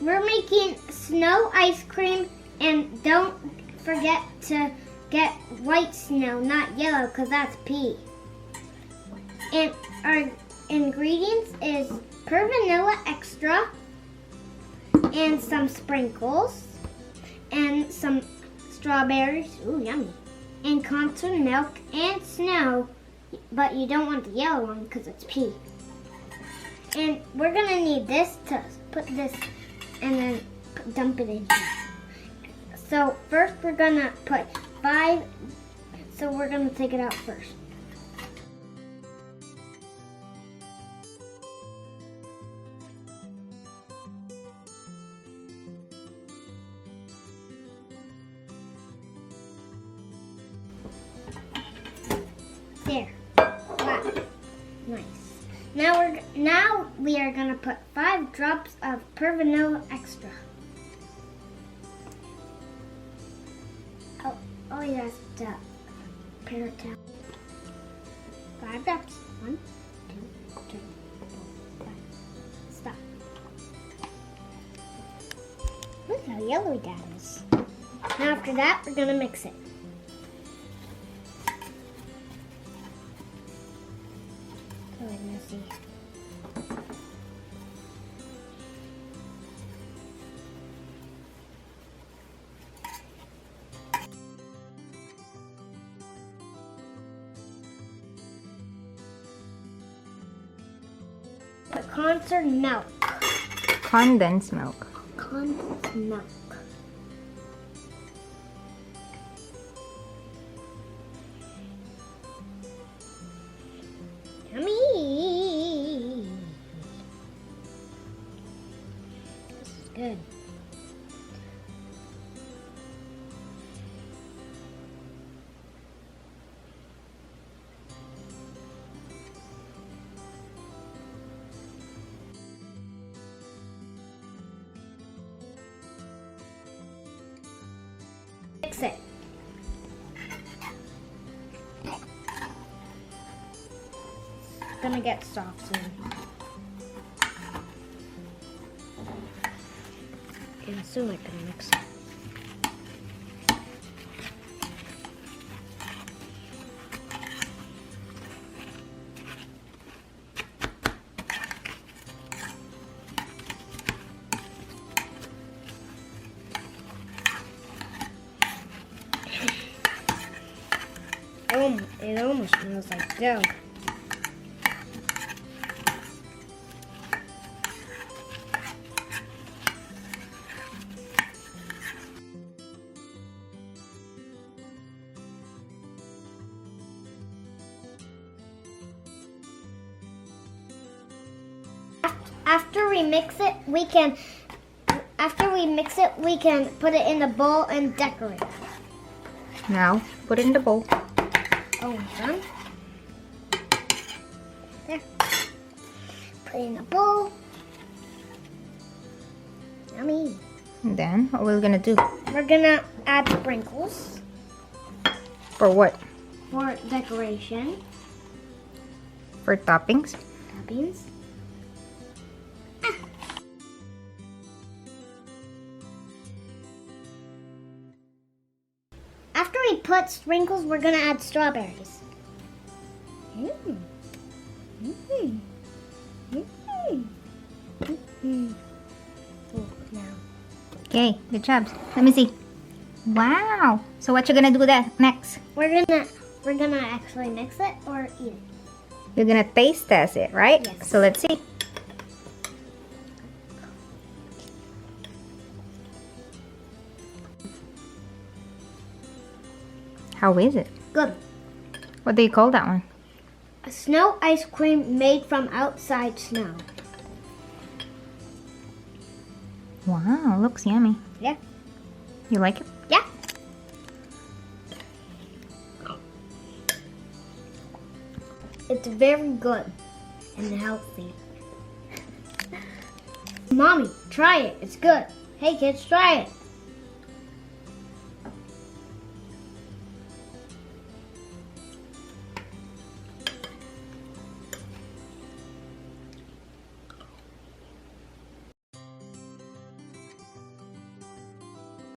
we're making snow ice cream, and don't forget to get white snow, not yellow, because that's pea. And our ingredients is pure vanilla extra, and some sprinkles, and some strawberries, ooh yummy, and concert milk and snow, but you don't want the yellow one because it's pea. And we're gonna need this to put this and then dump it in here. So first we're gonna put 5, so we're gonna take it out first. There. Wow. Nice. Now we are gonna put 5 drops of pure vanilla extra. Oh yes, the parent towel. 5 drops. 1, 2, 3, 4, 5. Stop. Look how yellow that is. Now after that, we're gonna mix it. Messy. Put concert milk. Condensed milk. Condensed milk. Yummy! This is good. Mix it. Gonna get soft soon. And soon I can mix it. Oh, it almost smells like dough. After we mix it, we can put it in a bowl and decorate. Now, put it in the bowl. Oh, done. There. Put it in a bowl. Yummy. And then, what we're gonna do? We're gonna add sprinkles For what? for decoration. For toppings? Toppings. After we put sprinkles, we're gonna add strawberries. Mm. Mm. Mm. Mm. Oh, now. Okay, good job. Let me see. Wow. So what you gonna do that next? We're gonna actually mix it or eat it. You're gonna taste test it, right? Yes. So let's see. How is it? Good. What do you call that one? A snow ice cream made from outside snow. Wow, looks yummy. Yeah. You like it? Yeah. It's very good and healthy. Mommy, try it. It's good. Hey kids, try it.